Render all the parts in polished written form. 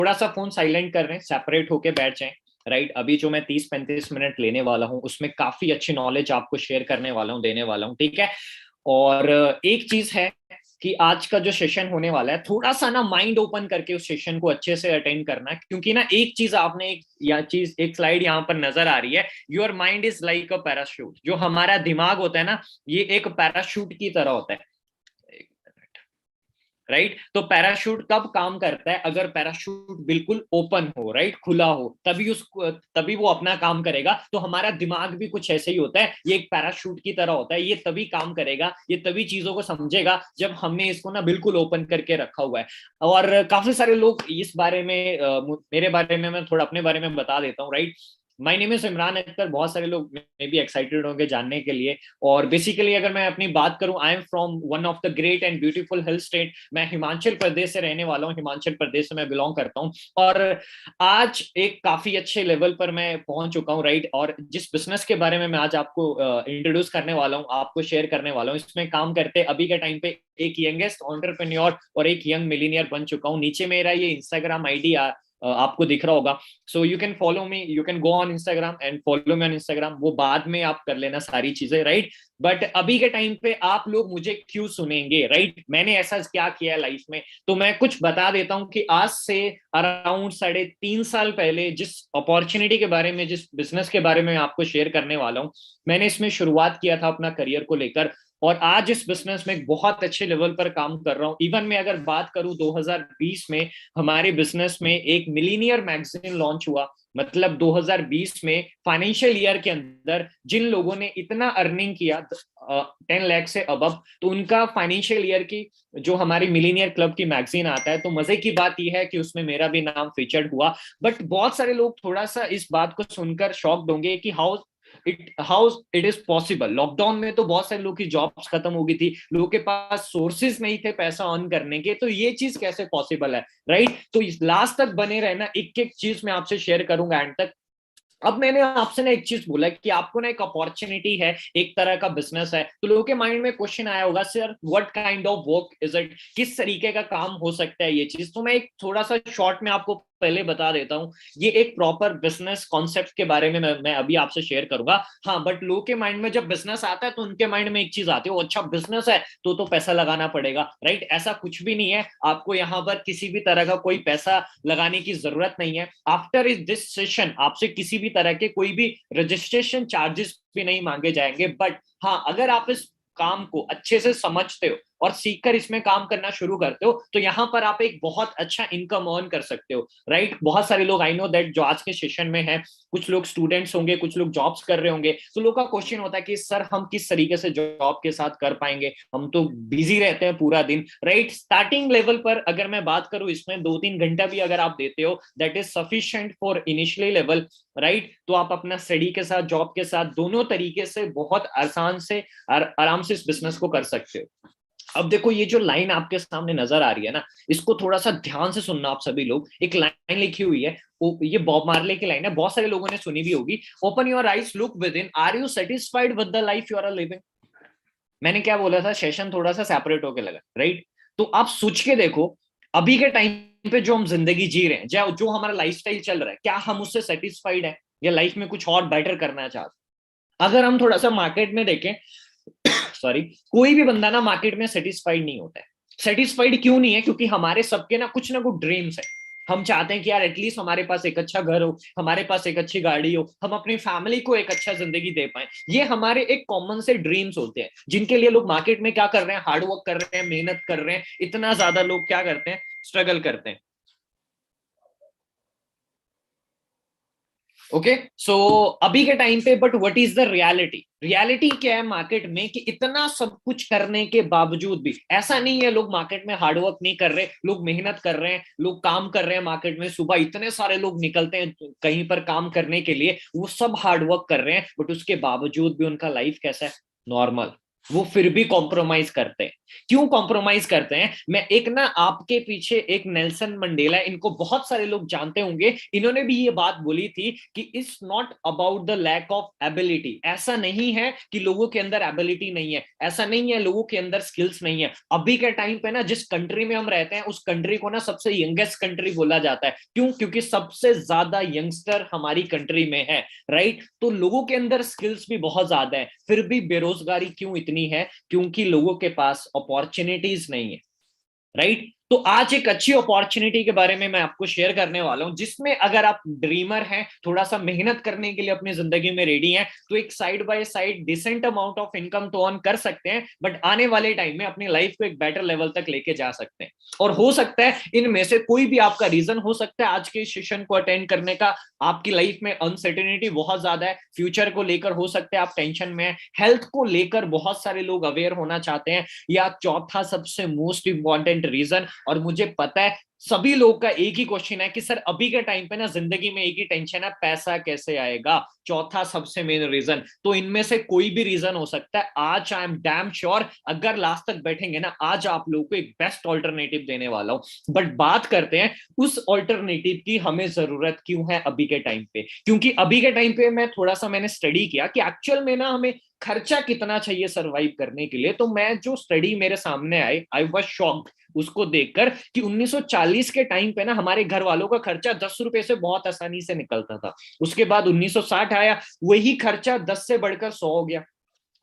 थोड़ा सा phone silent कर रहे हैं, सेपरेट होके बैठ जाएं। राइट, अभी जो मैं 30-35 मिनट लेने वाला हूँ उसमें काफी अच्छी नॉलेज आपको शेयर करने वाला हूँ, देने वाला हूँ, ठीक है। और एक चीज है कि आज का जो सेशन होने वाला है, थोड़ा सा ना माइंड ओपन करके उस सेशन को अच्छे से अटेंड करना है, क्योंकि ना एक चीज आपने एक स्लाइड यहाँ पर नजर आ रही है, your mind is like a parachute. जो हमारा दिमाग होता है ना, ये एक पैराशूट की तरह होता है। राइट, तो पैराशूट कब काम करता है? अगर पैराशूट बिल्कुल ओपन हो, राइट, खुला हो, तभी वो अपना काम करेगा। तो हमारा दिमाग भी कुछ ऐसे ही होता है, ये एक पैराशूट की तरह होता है। ये तभी काम करेगा, ये तभी चीजों को समझेगा जब हमने इसको ना बिल्कुल ओपन करके रखा हुआ है। और काफी सारे लोग इस बारे में मेरे बारे में, मैं थोड़ा अपने बारे में बता देता हूँ। Right, my name is Imran Akhtar. बहुत सारे लोग मे भी एक्साइटेड होंगे जानने के लिए। और बेसिकली अगर मैं अपनी बात करूं, I am from one of the great and beautiful hill state. मैं हिमाचल प्रदेश से रहने वाला हूं, हिमाचल प्रदेश से मैं बिलोंग करता हूं। और आज एक काफी अच्छे लेवल पर मैं पहुंच चुका हूं। राइट, और जिस बिजनेस के बारे में मैं आज आपको इंट्रोड्यूस करने वाला हूं, आपको शेयर करने वाला हूं, इसमें काम करते अभी के टाइम पे एक यंगेस्ट एंटरप्रेन्योर और एक यंग मिलीनियर बन चुका हूं। नीचे मेरा ये इंस्टाग्राम आईडी आपको दिख रहा होगा। So you can follow me, you can go on Instagram and follow me on Instagram. वो बाद में आप कर लेना सारी चीजें। राइट, बट अभी के टाइम पे आप लोग मुझे क्यों सुनेंगे? राइट, मैंने ऐसा क्या किया है लाइफ में, तो मैं कुछ बता देता हूं कि आज से अराउंड 3.5 साल पहले जिस अपॉर्चुनिटी के बारे में, जिस बिजनेस के बारे में आपको शेयर करने वाला हूं, मैंने इसमें शुरुआत किया था अपना करियर को लेकर। और आज इस बिजनेस में एक बहुत अच्छे लेवल पर काम कर रहा हूं। इवन मैं अगर बात करूं, 2020 में हमारे बिजनेस में एक मिलीनियर मैगजीन लॉन्च हुआ। मतलब 2020 में फाइनेंशियल ईयर के अंदर जिन लोगों ने इतना अर्निंग किया 10 लाख से अबव, तो उनका फाइनेंशियल ईयर की जो हमारी मिलीनियर क्लब की मैगजीन आता है, तो मजे की बात यह है कि उसमें मेरा भी नाम फीचर्ड हुआ। बट बहुत सारे लोग थोड़ा सा इस बात को सुनकर शॉक्ड होंगे कि how it is possible. Lockdown में तो बहुत सारे लोग की जॉब्स खत्म हो गई थी, लोगों के पास सोर्सेज नहीं थे पैसा अर्न करने के, तो ये चीज कैसे पॉसिबल है? राइट, तो लास्ट तक बने रहना, एक एक चीज मैं आपसे शेयर करूंगा एंड तक। अब मैंने आपसे ना एक चीज बोला कि आपको ना एक अपॉर्चुनिटी है, एक तरह का बिजनेस है, तो लोगों के माइंड में क्वेश्चन आया होगा, sir what kind of work is it, किस तरीके का काम हो सकता है ये चीज। तो मैं एक थोड़ा सा शॉर्ट में आपको पहले बता देता हूँ। ये एक प्रॉपर बिजनेस कॉन्सेप्ट के बारे में मैं अभी आपसे शेयर करूंगा। हाँ, बट लोगों के माइंड में जब बिजनेस आता है तो उनके माइंड में एक चीज आती है, अच्छा बिजनेस है तो पैसा लगाना पड़ेगा। राइट, ऐसा कुछ भी नहीं है। आपको यहाँ पर किसी भी तरह का कोई पैसा लगाने की जरूरत नहीं है। आफ्टर इस दिस सेशन आपसे किसी भी तरह के कोई भी रजिस्ट्रेशन चार्जेस भी नहीं मांगे जाएंगे। बट हाँ, अगर आप इस काम को अच्छे से समझते हो और सीखकर इसमें काम करना शुरू करते हो, तो यहाँ पर आप एक बहुत अच्छा इनकम अर्न कर सकते हो। राइट, बहुत सारे लोग आई नो दैट जो आज के सेशन में है, कुछ लोग स्टूडेंट्स होंगे, कुछ लोग जॉब्स कर रहे होंगे, तो लोग का क्वेश्चन होता है कि सर हम किस तरीके से जॉब के साथ कर पाएंगे, हम तो बिजी रहते हैं पूरा दिन। राइट, स्टार्टिंग लेवल पर अगर मैं बात करूं, इसमें 2-3 घंटा भी अगर आप देते हो, that is sufficient for initially level. Right, तो आप अपना स्टडी के साथ, जॉब के साथ, दोनों तरीके से बहुत आसान से आराम से इस बिजनेस को कर सकते हो। अब देखो, ये जो लाइन आपके सामने नजर आ रही है ना, इसको थोड़ा सा ध्यान से सुनना आप सभी लोग। एक लाइन लिखी हुई है, ये बॉब मार्ले की लाइन है, बहुत सारे लोगों ने सुनी भी होगी। Open your eyes, look within, are you satisfied with the life you are living. मैंने क्या बोला था, सेशन थोड़ा सा सेपरेट होके लगा। राइट, तो आप सोच के देखो, अभी के टाइम पे जो हम जिंदगी जी रहे हैं, जो हमारा लाइफस्टाइल चल रहा है, क्या हम उससे सेटिस्फाइड है या लाइफ में कुछ और बेटर करना चाहते हैं? अगर हम थोड़ा सा मार्केट में देखें, सॉरी, कोई भी बंदा ना मार्केट में सेटिस्फाइड नहीं होता है। सेटिस्फाइड क्यों नहीं है? क्योंकि हमारे सबके ना कुछ ड्रीम्स है। हम चाहते हैं कि यार एटलीस्ट हमारे पास एक अच्छा घर हो, हमारे पास एक अच्छी गाड़ी हो, हम अपनी फैमिली को एक अच्छा जिंदगी दे पाए। ये हमारे एक कॉमन से ड्रीम्स होते हैं, जिनके लिए लोग मार्केट में क्या कर रहे हैं, हार्ड वर्क कर रहे हैं, मेहनत कर रहे हैं, इतना ज्यादा लोग क्या करते हैं, स्ट्रगल करते हैं। ओके, सो अभी के टाइम पे, but what is the reality? Reality क्या है मार्केट में, कि इतना सब कुछ करने के बावजूद भी ऐसा नहीं है लोग मार्केट में हार्डवर्क नहीं कर रहे, लोग मेहनत कर रहे हैं, लोग काम कर रहे हैं मार्केट में। सुबह इतने सारे लोग निकलते हैं कहीं पर काम करने के लिए, वो सब हार्डवर्क कर रहे हैं, बट उसके बावजूद भी उनका लाइफ कैसा है? नॉर्मल। वो फिर भी कॉम्प्रोमाइज करते हैं। क्यों कॉम्प्रोमाइज करते हैं? मैं एक ना आपके पीछे एक नेल्सन मंडेला, इनको बहुत सारे लोग जानते होंगे, इन्होंने भी ये बात बोली थी कि it's not about the lack of ability. ऐसा नहीं है कि लोगों के अंदर एबिलिटी नहीं है, ऐसा नहीं है लोगों के अंदर स्किल्स नहीं है। अभी के टाइम पे ना जिस कंट्री में हम रहते हैं उस कंट्री को ना सबसे यंगेस्ट कंट्री बोला जाता है। क्यों? क्योंकि सबसे ज्यादा यंगस्टर हमारी कंट्री में है, राइट? तो लोगों के अंदर स्किल्स भी बहुत ज्यादा है, फिर भी बेरोजगारी क्यों इतनी है? क्योंकि लोगों के पास अपॉर्चुनिटीज नहीं है, राइट? तो आज एक अच्छी अपॉर्चुनिटी के बारे में मैं आपको शेयर करने वाला हूं, जिसमें अगर आप ड्रीमर हैं, थोड़ा सा मेहनत करने के लिए अपनी जिंदगी में रेडी हैं, तो एक side by side decent amount of income तो अर्न कर सकते हैं, बट आने वाले टाइम में अपनी लाइफ को एक बेटर लेवल तक लेके जा सकते हैं। और हो सकता है इनमें से कोई भी आपका रीजन हो सकता है आज के सेशन को अटेंड करने का। आपकी लाइफ में अनसर्टेनिटी बहुत ज्यादा है, फ्यूचर को लेकर हो सकता है आप टेंशन में है, हेल्थ को लेकर बहुत सारे लोग अवेयर होना चाहते हैं, या चौथा सबसे मोस्ट इंपॉर्टेंट रीजन, और मुझे पता है सभी लोगों का एक ही क्वेश्चन है कि सर अभी के टाइम पे ना जिंदगी में एक ही टेंशन है, पैसा कैसे आएगा। चौथा सबसे मेन रीजन। तो इनमें से कोई भी रीजन हो सकता है। आज आई एम डैम श्योर अगर लास्ट तक बैठेंगे ना, आज आप लोगों को एक बेस्ट ऑल्टरनेटिव देने वाला हूं। बट बात करते हैं उस ऑल्टरनेटिव की हमें जरूरत क्यों है अभी के टाइम पे। क्योंकि अभी के टाइम पे मैं थोड़ा सा मैंने स्टडी किया कि एक्चुअल में ना हमें खर्चा कितना चाहिए सरवाइव करने के लिए। तो मैं जो स्टडी मेरे सामने आई वाज शॉक्ड उसको देखकर कि 1940 के टाइम पे ना हमारे घर वालों का खर्चा 10 रुपए से बहुत आसानी से निकलता था। उसके बाद 1960 आया, वही खर्चा 10 से बढ़कर 100 हो गया।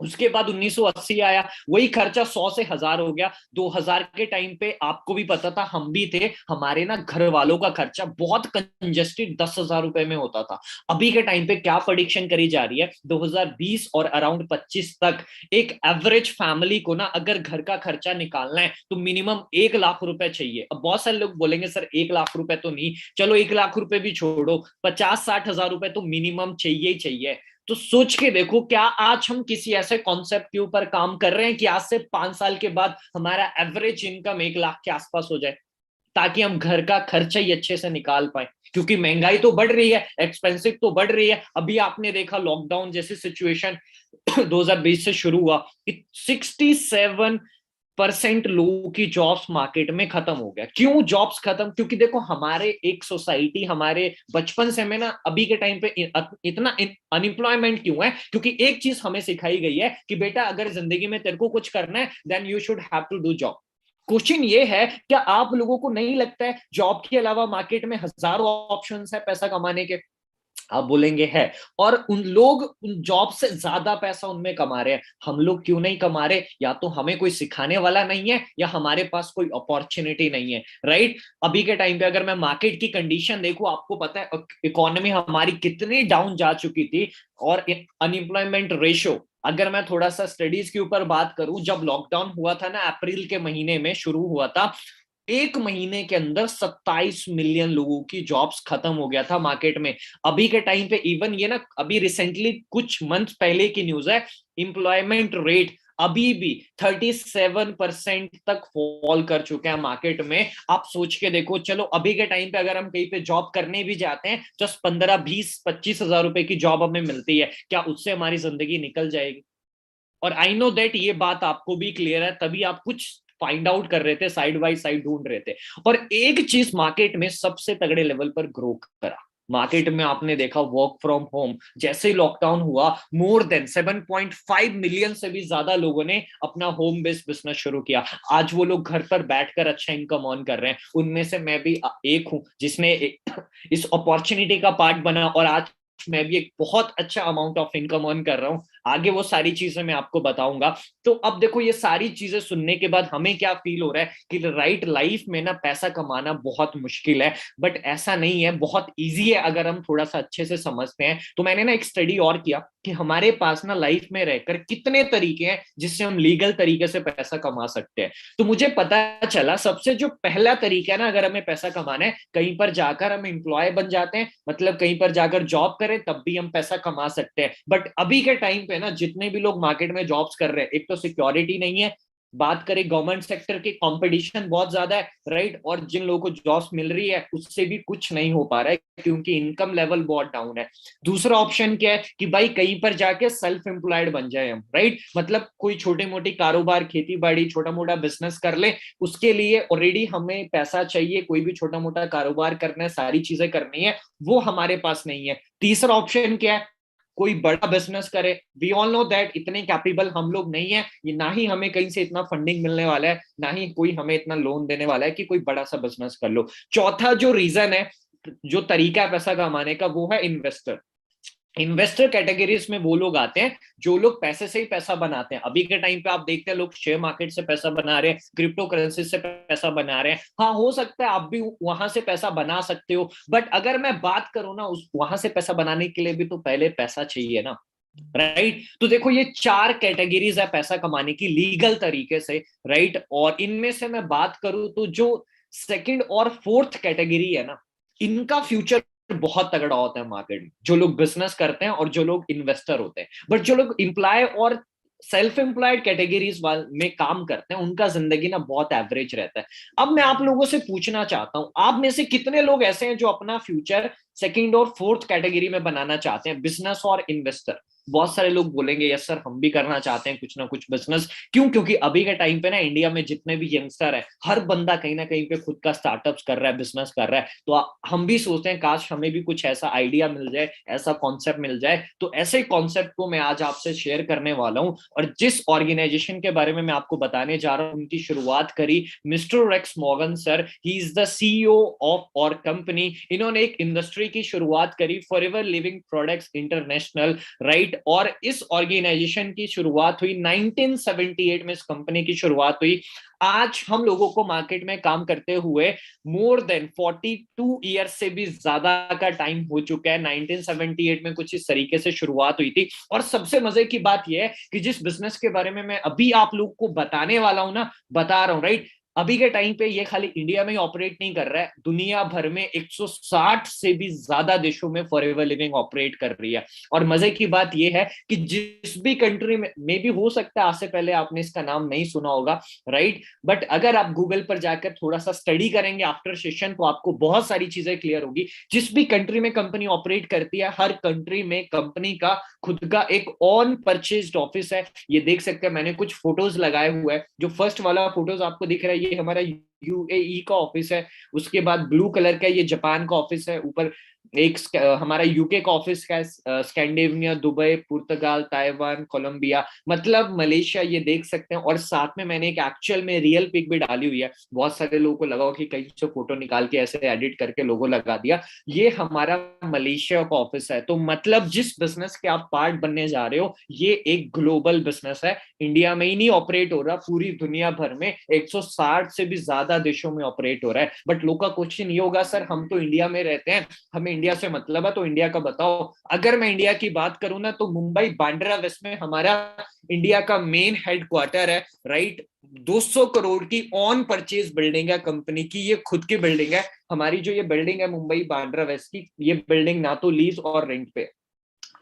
उसके बाद 1980 आया, वही खर्चा 100 से 1000 हो गया। 2000 के टाइम पे आपको भी पता था, हम भी थे, हमारे ना घर वालों का खर्चा बहुत कंजेस्टेड 10,000 रुपए में होता था। अभी के टाइम पे क्या प्रेडिक्शन करी जा रही है, 2020 और अराउंड 25 तक एक एवरेज फैमिली को ना अगर घर का खर्चा निकालना है तो मिनिमम 1 लाख रुपए चाहिए। अब बहुत सारे लोग बोलेंगे सर 1 लाख रुपए तो नहीं, चलो 1 लाख रुपए भी छोड़ो, 50-60 हजार रुपए तो मिनिमम चाहिए ही चाहिए। तो सोच के देखो, क्या आज हम किसी ऐसे कॉन्सेप्ट के ऊपर काम कर रहे हैं कि आज से 5 साल के बाद हमारा एवरेज इनकम 1 लाख के आसपास हो जाए, ताकि हम घर का खर्चा ही अच्छे से निकाल पाए? क्योंकि महंगाई तो बढ़ रही है, एक्सपेंसिव तो बढ़ रही है। अभी आपने देखा लॉकडाउन जैसी सिचुएशन 2020 से शुरू हुआ, 67% लोगों की जॉब्स मार्केट में खत्म हो गया। क्यों जॉब्स खत्म? क्योंकि देखो हमारे एक सोसाइटी, हमारे बचपन से में ना अभी के टाइम पे इतना अनएम्प्लॉयमेंट क्यों है? क्योंकि एक चीज हमें सिखाई गई है कि बेटा अगर जिंदगी में तेरे को कुछ करना है then you should have to do job. Question ये है, क्या आप लोगों को नहीं लगता है जॉब के अलावा मार्केट में हजारों ऑप्शंस है पैसा कमाने के? आप बोलेंगे है। और उन लोग उन जॉब से ज्यादा पैसा उनमें कमा रहे हैं, हम लोग क्यों नहीं कमा रहे? या तो हमें कोई सिखाने वाला नहीं है, या हमारे पास कोई अपॉर्चुनिटी नहीं है, राइट? अभी के टाइम पे अगर मैं मार्केट की कंडीशन देखूं, आपको पता है इकोनॉमी हमारी कितनी डाउन जा चुकी थी। और अनएम्प्लॉयमेंट रेशो, अगर मैं थोड़ा सा स्टडीज के ऊपर बात करूं, जब लॉकडाउन हुआ था ना अप्रैल के महीने में शुरू हुआ था, एक महीने के अंदर 27 मिलियन लोगों की जॉब्स खत्म हो गया था मार्केट में। अभी के टाइम पे इवन ये ना अभी रिसेंटली कुछ मंथ पहले की न्यूज है, एम्प्लॉयमेंट रेट अभी भी 37% तक फॉल कर चुके हैं मार्केट में। आप सोच के देखो, चलो अभी के टाइम पे अगर हम कहीं पे जॉब करने भी जाते हैं, जस्ट 15-20-25 हजार रुपए की जॉब हमें मिलती है, क्या उससे हमारी जिंदगी निकल जाएगी? और आई नो दैट ये बात आपको भी क्लियर है, तभी आप कुछ फाइंड आउट कर रहे थे, साइड बाय साइड ढूंढ रहे थे। और एक चीज मार्केट में सबसे तगड़े लेवल पर ग्रो करा, मार्केट में आपने देखा वर्क फ्रॉम होम। जैसे ही लॉकडाउन हुआ, मोर देन 7.5 मिलियन से भी ज्यादा लोगों ने अपना होम बेस्ड बिजनेस शुरू किया। आज वो लोग घर पर बैठकर अच्छा इनकम अर्न कर रहे हैं। उनमें से मैं भी एक हूं जिसने इस अपॉर्चुनिटी का पार्ट बना, और आज मैं भी एक बहुत अच्छा अमाउंट ऑफ इनकम अर्न कर रहा हूं। आगे वो सारी चीजें मैं आपको बताऊंगा। तो अब देखो, ये सारी चीजें सुनने के बाद हमें क्या फील हो रहा है कि राइट लाइफ में ना पैसा कमाना बहुत मुश्किल है, बट ऐसा नहीं है, बहुत इजी है अगर हम थोड़ा सा अच्छे से समझते हैं। तो मैंने ना एक स्टडी और किया कि हमारे पास ना लाइफ में रहकर कितने तरीके हैं जिससे हम लीगल तरीके से पैसा कमा सकते हैं। तो मुझे पता चला सबसे जो पहला तरीका है ना, अगर हमें पैसा कमाना है, कहीं पर जाकर हम एम्प्लॉय बन जाते हैं, मतलब कहीं पर जाकर जॉब करें, तब भी हम पैसा कमा सकते हैं। बट अभी के टाइम पे ना जितने भी लोग मार्केट में जॉब्स कर रहे हैं, एक तो सिक्योरिटी नहीं है, बात करें गवर्नमेंट सेक्टर की, कंपटीशन बहुत ज्यादा है, राइट, और जिन लोगों को जॉब्स मिल रही है उससे भी कुछ नहीं हो पा रहा है क्योंकि इनकम लेवल बहुत डाउन है। दूसरा ऑप्शन क्या है कि भाई कहीं पर जाके सेल्फ एम्प्लॉयड बन जाए हम, राइट, मतलब कोई छोटे मोटी कारोबार, खेती बाड़ी, छोटा मोटा बिजनेस कर ले, उसके लिए ऑलरेडी हमें पैसा चाहिए, कोई भी छोटा मोटा कारोबार करना है, सारी चीजें करनी है, वो हमारे पास नहीं है। तीसरा ऑप्शन क्या है, कोई बड़ा बिजनेस करे। वी ऑल नो दैट इतने कैपेबल हम लोग नहीं है, ये ना ही हमें कहीं से इतना फंडिंग मिलने वाला है, ना ही कोई हमें इतना लोन देने वाला है कि कोई बड़ा सा बिजनेस कर लो। चौथा जो रीजन है, जो तरीका है पैसा कमाने का, वो है इन्वेस्टर। इन्वेस्टर कैटेगरीज में वो लोग आते हैं जो लोग पैसे से ही पैसा बनाते हैं। अभी के टाइम पे आप देखते हैं लोग शेयर मार्केट से पैसा बना रहे हैं, क्रिप्टो करेंसी से पैसा बना रहे हैं। हाँ, हो सकता है आप भी वहां से पैसा बना सकते हो, बट अगर मैं बात करूं ना, उस वहां से पैसा बनाने के लिए भी तो पहले पैसा चाहिए ना, राइट। तो देखो ये चार कैटेगरीज है पैसा कमाने की लीगल तरीके से, राइट। और इनमें से मैं बात करूं तो जो सेकंड और फोर्थ कैटेगरी है ना, इनका फ्यूचर बहुत तगड़ा होता है मार्केट में, जो लोग बिजनेस करते हैं और जो लोग इन्वेस्टर होते हैं। बट जो लोग एम्प्लॉय और सेल्फ एम्प्लॉयड कैटेगरीज में काम करते हैं, उनका जिंदगी ना बहुत एवरेज रहता है। अब मैं आप लोगों से पूछना चाहता हूं, आप में से कितने लोग ऐसे हैं जो अपना फ्यूचर सेकंड और फोर्थ कैटेगरी में बनाना चाहते हैं, बिजनेस और इन्वेस्टर? बहुत सारे लोग बोलेंगे यस सर, हम भी करना चाहते हैं कुछ ना कुछ बिजनेस। क्यों? क्योंकि अभी के टाइम पे ना इंडिया में जितने भी यंगस्टर है, हर बंदा कहीं ना कहीं पे खुद का स्टार्टअप्स कर रहा है, बिजनेस कर रहा है। तो हम भी सोचते हैं काश हमें भी कुछ ऐसा आइडिया मिल जाए, ऐसा कॉन्सेप्ट मिल जाए। तो ऐसे कॉन्सेप्ट को मैं आज आपसे शेयर करने वाला हूं। और जिस ऑर्गेनाइजेशन के बारे में मैं आपको बताने जा रहा हूं, उनकी शुरुआत करी mister Rex Morgan sir. He is the CEO of our company. इन्होंने एक इंडस्ट्री की शुरुआत करी, forever living products international, right. और इस ऑर्गेनाइजेशन की शुरुआत हुई 1978 में, इस कंपनी की शुरुआत हुई। आज हम लोगों को मार्केट में काम करते हुए मोर देन 42 ईयर्स से भी ज्यादा का टाइम हो चुका है। 1978 में कुछ इस तरीके से शुरुआत हुई थी। और सबसे मजे की बात यह है कि जिस बिजनेस के बारे में मैं अभी आप लोग को बताने वाला हूं ना, बता रहा हूं, राइट, अभी के टाइम पे ये खाली इंडिया में ही ऑपरेट नहीं कर रहा है, दुनिया भर में 160 से भी ज्यादा देशों में फॉरएवर लिविंग ऑपरेट कर रही है। और मजे की बात यह है कि जिस भी कंट्री में भी, हो सकता है आज से पहले आपने इसका नाम नहीं सुना होगा, राइट, बट अगर आप गूगल पर जाकर थोड़ा सा स्टडी करेंगे आफ्टर सेशन, तो आपको बहुत सारी चीजें क्लियर होगी। जिस भी कंट्री में कंपनी ऑपरेट करती है, हर कंट्री में कंपनी का खुद का एक ऑन परचेज्ड ऑफिस है। ये देख सकते हैं, मैंने कुछ फोटोज लगाए हुए हैं। जो फर्स्ट वाला फोटोज आपको दिख रहा है, ये हमारा यूएई का ऑफिस है। उसके बाद ब्लू कलर का ये जापान का ऑफिस है। ऊपर एक हमारा यूके का ऑफिस है, स्कैंडिनेविया, दुबई, पुर्तगाल, ताइवान, कोलंबिया, मतलब मलेशिया, ये देख सकते हैं। और साथ में मैंने एक एक्चुअल में रियल पिक भी डाली हुई है। बहुत सारे लोगों को लगा हो कि कहीं से फोटो निकाल के ऐसे एडिट करके लोगो लगा दिया। ये हमारा मलेशिया का ऑफिस है। तो मतलब जिस बिजनेस के आप पार्ट बनने जा रहे हो, ये एक ग्लोबल बिजनेस है। इंडिया में ही नहीं ऑपरेट हो रहा, पूरी दुनिया भर में 160 से भी ज्यादा देशों में ऑपरेट हो रहा है। बट लोग का क्वेश्चन ये होगा, सर हम तो इंडिया में रहते हैं, हमें इंडिया से मतलब है, तो इंडिया का बताओ। अगर मैं इंडिया की बात करूं ना, तो मुंबई बांद्रा वेस्ट में हमारा इंडिया का मेन हेडक्वार्टर है, राइट। 200 करोड़ की ऑन परचेज बिल्डिंग है कंपनी की, ये खुद की बिल्डिंग है। हमारी जो ये बिल्डिंग है मुंबई बांद्रा वेस्ट की, ये बिल्डिंग ना तो लीज और रेंट पे।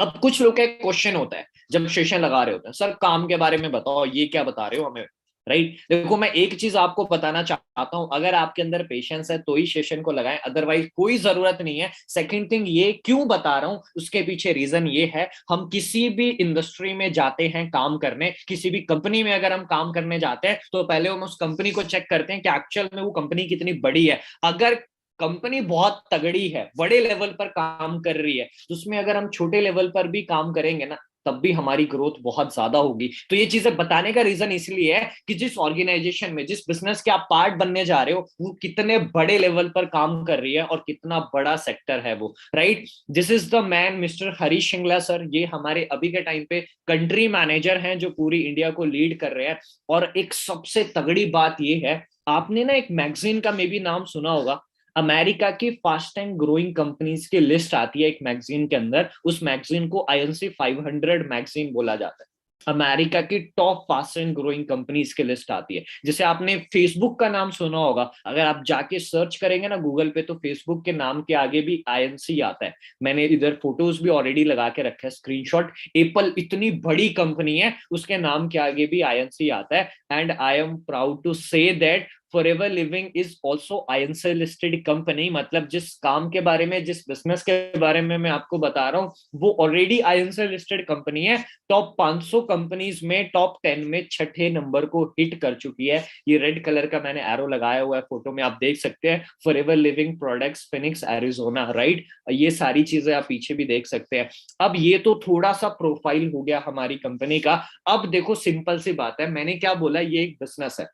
अब कुछ लोग का क्वेश्चन होता है जब सेशन लगा रहे होते हैं, सर काम के बारे में बताओ, ये क्या बता रहे हो हमें, राइट। देखो मैं एक चीज आपको बताना चाहता हूं, अगर आपके अंदर पेशेंस है तो ही सेशन को लगाएं, अदरवाइज कोई जरूरत नहीं है। सेकंड थिंग, ये क्यों बता रहा हूं, उसके पीछे रीजन ये है, हम किसी भी इंडस्ट्री में जाते हैं काम करने, किसी भी कंपनी में अगर हम काम करने जाते हैं, तो पहले हम उस कंपनी को चेक करते हैं कि एक्चुअल में वो कंपनी कितनी बड़ी है। अगर कंपनी बहुत तगड़ी है, बड़े लेवल पर काम कर रही है, तो उसमें अगर हम छोटे लेवल पर भी काम करेंगे ना, तब भी हमारी ग्रोथ बहुत ज्यादा होगी। तो ये चीजें बताने का रीजन इसलिए है कि जिस ऑर्गेनाइजेशन में, जिस बिजनेस के आप पार्ट बनने जा रहे हो, वो कितने बड़े लेवल पर काम कर रही है और कितना बड़ा सेक्टर है वो, right. This is the man mister Harish Shringla sir. ये हमारे अभी के टाइम पे कंट्री मैनेजर हैं जो पूरी इंडिया को लीड कर रहे हैं। और एक सबसे तगड़ी बात ये है, आपने ना एक मैगजीन का मे भी नाम सुना होगा, अमेरिका की फास्ट एंड ग्रोइंग कंपनीज की लिस्ट आती है एक मैगजीन के अंदर, उस मैगजीन को आईएनसी 500 मैगजीन बोला जाता है। अमेरिका की top fast and growing companies की लिस्ट आती है। जैसे आपने फेसबुक का नाम सुना होगा, अगर आप जाके सर्च करेंगे ना गूगल पे, तो फेसबुक के नाम के आगे भी आईएनसी आता है। मैंने इधर फोटोज भी ऑलरेडी लगा के रखे हैं, स्क्रीनशॉट। एप्पल इतनी बड़ी कंपनी है, उसके नाम के आगे भी आईएनसी आता है। And I am proud to say that forever living is also INC listed company. मतलब जिस काम के बारे में, जिस बिजनेस के बारे में मैं आपको बता रहा हूँ, वो ऑलरेडी आईएनसी लिस्टेड कंपनी है। टॉप 500 कंपनीज में टॉप 10 में छठे नंबर को हिट कर चुकी है। ये रेड कलर का मैंने एरो लगाया हुआ है फोटो में, आप देख सकते हैं। Forever living products, Phoenix Arizona, right. ये सारी चीजें आप पीछे भी देख सकते हैं। अब ये तो थोड़ा सा प्रोफाइल हो गया हमारी कंपनी का। अब देखो सिंपल सी बात है, मैंने क्या बोला, ये एक बिजनेस है।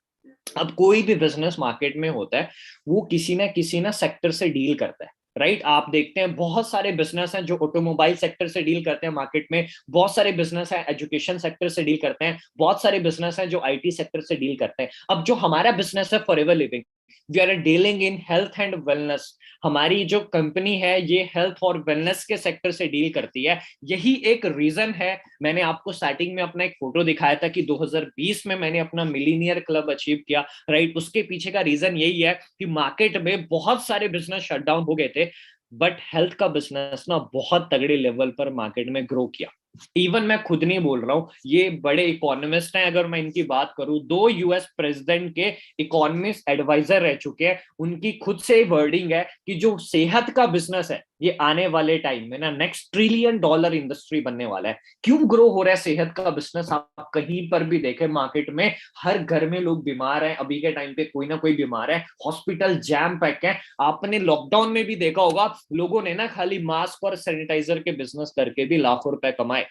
अब कोई भी बिजनेस मार्केट में होता है, वो किसी ना सेक्टर से डील करता है, राइट। आप देखते हैं बहुत सारे बिजनेस हैं जो ऑटोमोबाइल सेक्टर से डील करते हैं मार्केट में, बहुत सारे बिजनेस हैं एजुकेशन सेक्टर से डील करते हैं, बहुत सारे बिजनेस हैं जो आईटी सेक्टर से डील करते हैं। अब जो हमारा बिजनेस है forever living, we are dealing in health and wellness. हमारी जो कंपनी है ये हेल्थ और वेलनेस के सेक्टर से डील करती है। यही एक रीजन है, मैंने आपको स्टार्टिंग में अपना एक फोटो दिखाया था कि 2020 में मैंने अपना मिलीनियर क्लब अचीव किया, राइट। उसके पीछे का रीजन यही है कि मार्केट में बहुत सारे बिजनेस शटडाउन हो गए थे, बट हेल्थ का बिजनेस ना बहुत तगड़े लेवल पर मार्केट में ग्रो किया। इवन मैं खुद नहीं बोल रहा हूं, ये बड़े इकोनॉमिस्ट हैं। अगर मैं इनकी बात करूं, 2 यूएस प्रेसिडेंट के इकोनॉमिस्ट एडवाइजर रह चुके हैं, उनकी खुद से वर्डिंग है कि जो सेहत का बिजनेस है ये आने वाले टाइम में ना नेक्स्ट ट्रिलियन डॉलर इंडस्ट्री बनने वाला है। क्यों ग्रो हो रहा है सेहत का बिजनेस? आप कहीं पर भी देखें मार्केट में, हर घर में लोग बीमार हैं, अभी के टाइम पे कोई ना कोई बीमार है, हॉस्पिटल जैम पैक है। आपने लॉकडाउन में भी देखा होगा, लोगों ने ना खाली मास्क और सैनिटाइजर के बिजनेस करके भी लाखों रुपए कमाए,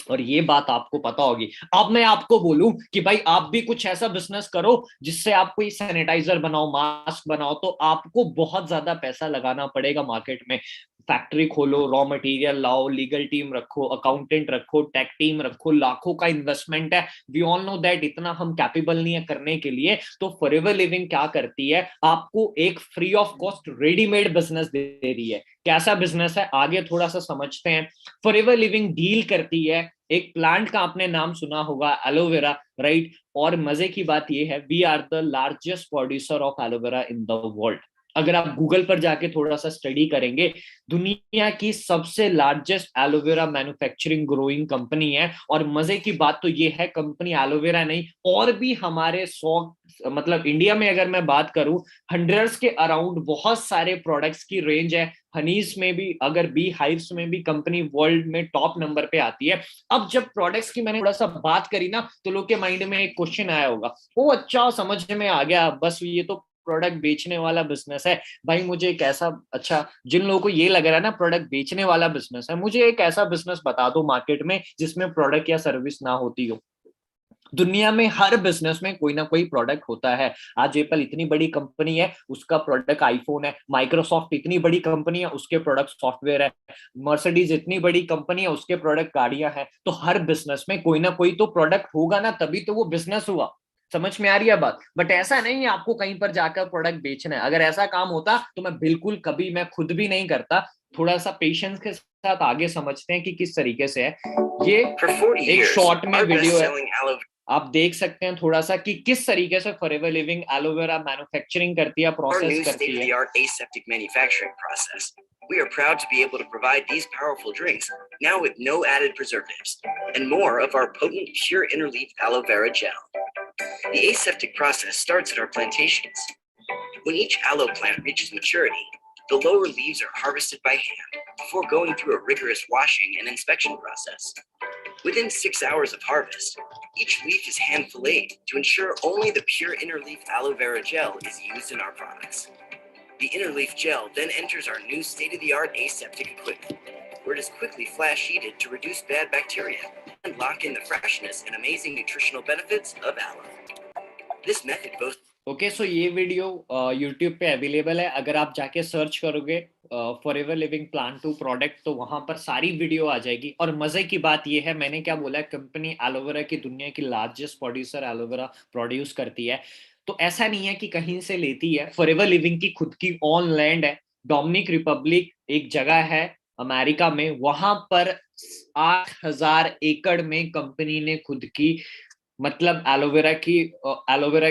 और ये बात आपको पता होगी। अब मैं आपको बोलूं कि भाई आप भी कुछ ऐसा बिजनेस करो जिससे आप कोई सैनिटाइजर बनाओ, मास्क बनाओ, तो आपको बहुत ज्यादा पैसा लगाना पड़ेगा मार्केट में। फैक्ट्री खोलो, रॉ मटेरियल लाओ, लीगल टीम रखो, अकाउंटेंट रखो, टेक टीम रखो, लाखों का इन्वेस्टमेंट है। वी ऑल नो दैट इतना हम कैपेबल नहीं है करने के लिए। तो फॉरएवर लिविंग क्या करती है, आपको एक free of cost readymade business दे रही है। कैसा बिजनेस है आगे थोड़ा सा समझते हैं। फॉरएवर लिविंग डील करती है एक प्लांट का, आपने नाम सुना होगा, एलोवेरा, राइट। और मजे की बात यह है, we are the largest producer of aloe vera in the world. अगर आप गूगल पर जाके थोड़ा सा स्टडी करेंगे, दुनिया की सबसे largest aloe vera manufacturing growing company है। और मजे की बात तो ये है, कंपनी एलोवेरा नहीं, और भी हमारे 100, मतलब इंडिया में अगर मैं बात करूं, हंड्रेड्स के अराउंड बहुत सारे प्रोडक्ट्स की रेंज है। हनीस में भी, अगर बी हाइव्स में भी कंपनी वर्ल्ड में टॉप नंबर पे आती है। अब जब प्रोडक्ट्स की मैंने थोड़ा सा बात करी ना, तो लोग के माइंड में एक क्वेश्चन आया होगा, ओ अच्छा समझ में आ गया, बस ये तो प्रोडक्ट बेचने वाला बिजनेस है। भाई मुझे एक ऐसा, अच्छा जिन लोगों को ये लग रहा है ना प्रोडक्ट बेचने वाला बिजनेस है, मुझे एक ऐसा बिजनेस बता दो मार्केट में जिसमें प्रोडक्ट या सर्विस ना होती हो। दुनिया में हर बिजनेस में कोई ना कोई प्रोडक्ट होता है। आज एप्पल इतनी बड़ी कंपनी है, उसका प्रोडक्ट आईफोन है। माइक्रोसॉफ्ट इतनी बड़ी कंपनी है, उसके प्रोडक्ट सॉफ्टवेयर है। मर्सिडीज इतनी बड़ी कंपनी है, उसके प्रोडक्ट गाड़ियां हैं। तो हर बिजनेस में कोई ना कोई तो प्रोडक्ट होगा ना, तभी तो वो बिजनेस हुआ। समझ में आ रही है बात? बट ऐसा नहीं है आपको कहीं पर जाकर प्रोडक्ट बेचना है। अगर ऐसा काम होता तो मैं बिल्कुल कभी, मैं खुद भी नहीं करता। थोड़ा सा पेशेंस के साथ आगे समझते हैं कि किस तरीके से है ये। एक शॉर्ट में वीडियो है, आप देख सकते हैं थोड़ा सा कि किस तरीके से फॉरएवर लिविंग एलोवेरा मैन्युफैक्चरिंग करती है, प्रोसेस करती है। Aseptic manufacturing process. We are proud to be able to provide these powerful drinks, now with no added preservatives, and more of our potent pure interleaf aloe vera gel. The aseptic process starts at our plantations. When each aloe plant reaches maturity, the lower leaves are harvested by hand before going through a rigorous washing and inspection process. Within 6 hours of harvest, each leaf is hand filleted to ensure only the pure inner leaf aloe vera gel is used in our products. The inner leaf gel then enters our new state-of-the-art aseptic equipment, where it is quickly flash sheeted to reduce bad bacteria and lock in the freshness and amazing nutritional benefits of aloe. This method boasts okay so ये video YouTube पे available है। अगर आप जाके search करोगे forever living plant to product, तो वहां पर सारी वीडियो आ जाएगी। और मजे की बात ये है, मैंने क्या बोला है, कंपनी एलोवेरा की दुनिया की लार्जेस्ट प्रोड्यूसर एलोवेरा प्रोड्यूस करती है। तो ऐसा नहीं है कि कहीं से लेती है, फॉरएवर लिविंग की खुद की ऑन लैंड है। डोमिनिक रिपब्लिक एक जगह है, अमेरिका में, वहां पर 8,000 एकड़ में कंपनी ने खुद की मतलब एलोवेरा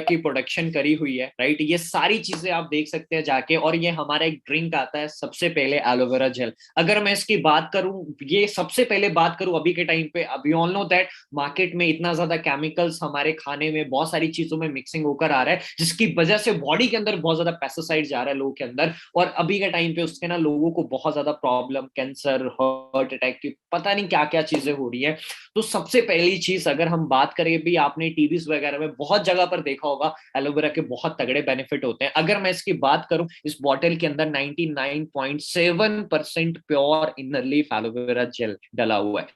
की प्रोडक्शन करी हुई है, राइट। ये सारी चीजें आप देख सकते हैं जाके। और ये हमारा एक ड्रिंक आता है सबसे पहले एलोवेरा जेल। अगर मैं इसकी बात करूं, ये सबसे पहले बात करूं अभी के टाइम पे, अभी ऑल नो दैट मार्केट में इतना ज्यादा केमिकल्स हमारे खाने में बहुत सारी चीजों में मिक्सिंग होकर आ रहा है, जिसकी वजह से बॉडी के अंदर बहुत ज्यादा पेस्टिसाइड जा रहा है लोगों के अंदर। और अभी के टाइम पे उसके ना लोगों को बहुत ज्यादा प्रॉब्लम, कैंसर, हार्ट अटैक की पता नहीं क्या क्या चीजें हो रही है। तो सबसे पहली चीज अगर हम बात करें, भी आपने टीवीज वगैरह में बहुत जगह पर देखा होगा, एलोवेरा के बहुत तगड़े बेनिफिट होते हैं। अगर मैं इसकी बात करूं, इस बॉटल के अंदर 99.7% pure inner leaf aloe vera gel डला हुआ है।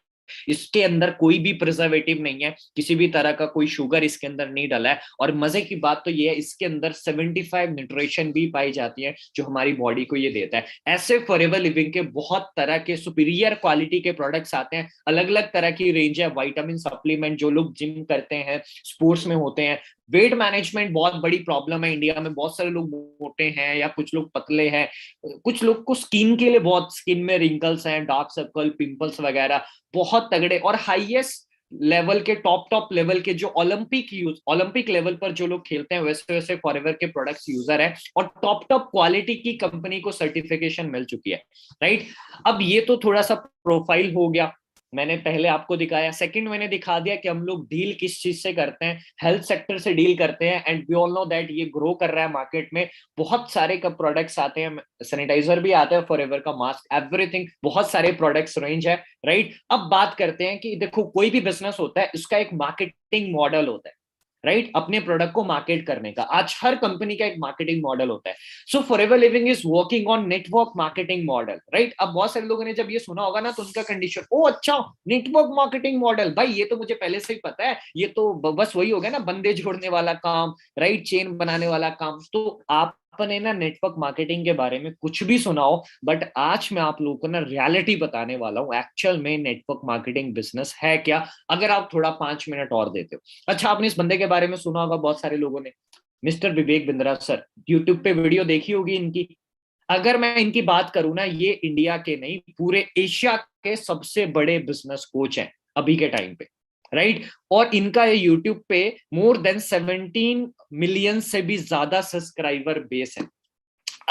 इसके अंदर कोई भी प्रिजर्वेटिव नहीं है, किसी भी तरह का कोई शुगर इसके अंदर नहीं डला है। और मजे की बात तो ये है, इसके अंदर 75 न्यूट्रिशन भी पाई जाती है जो हमारी बॉडी को ये देता है। ऐसे फॉरएवर लिविंग के बहुत तरह के सुपीरियर क्वालिटी के प्रोडक्ट्स आते हैं, अलग अलग तरह की रेंज है। विटामिन सप्लीमेंट, जो लोग जिम करते हैं, स्पोर्ट्स में होते हैं, वेट मैनेजमेंट बहुत बड़ी प्रॉब्लम है इंडिया में, बहुत सारे लोग मोटे हैं या कुछ लोग पतले हैं, कुछ लोग को स्किन के लिए बहुत, स्किन में रिंकल्स हैं, डार्क सर्कल, पिंपल्स वगैरह बहुत तगड़े। और हाईएस्ट लेवल के, टॉप लेवल के जो ओलंपिक लेवल पर जो लोग खेलते हैं, वैसे वैसे फॉरएवर के प्रोडक्ट्स यूजर है, और टॉप क्वालिटी की कंपनी को सर्टिफिकेशन मिल चुकी है, राइट। अब ये तो थोड़ा सा प्रोफाइल हो गया, मैंने पहले आपको दिखाया। सेकंड मैंने दिखा दिया कि हम लोग डील किस चीज से करते हैं, हेल्थ सेक्टर से डील करते हैं। And we all know that ये ग्रो कर रहा है मार्केट में, बहुत सारे का प्रोडक्ट्स आते हैं, सैनिटाइजर भी आता है, फॉरएवर का मास्क, एवरीथिंग, बहुत सारे प्रोडक्ट्स रेंज है, राइट। अब बात करते हैं कि देखो कोई भी बिजनेस होता है, इसका एक मार्केटिंग मॉडल होता है, राइट। अपने प्रोडक्ट को मार्केट करने का आज हर कंपनी का एक मार्केटिंग मॉडल होता है। So Forever living is working on network marketing model, right. अब बहुत सारे लोगों ने जब ये सुना होगा ना, तो उनका कंडीशन, ओ अच्छा, नेटवर्क मार्केटिंग मॉडल, भाई ये तो मुझे पहले से ही पता है, ये तो बस वही हो गया ना, बंदे जोड़ने वाला काम, राइट, चेन बनाने वाला काम। तो आपने ना नेटवर्क मार्केटिंग के बारे में कुछ भी सुना हो, बट आज मैं आप लोगों को ना रियलिटी बताने वाला हूँ, एक्चुअल में नेटवर्क मार्केटिंग बिजनेस है क्या, अगर आप थोड़ा 5 मिनट और देते हो। अच्छा, आपने इस बंदे के बारे में सुना होगा बहुत सारे लोगों ने, mister Vivek Bindra sir, YouTube पे वीडियो देखी होगी इनकी। अगर मैं इनकी बात करूं ना, ये इंडिया के नहीं, पूरे एशिया के सबसे बड़े बिजनेस कोच हैं अभी के टाइम पे, राइट। और इनका ये यूट्यूब पे मोर देन 17 मिलियन से भी ज्यादा सब्सक्राइबर बेस है।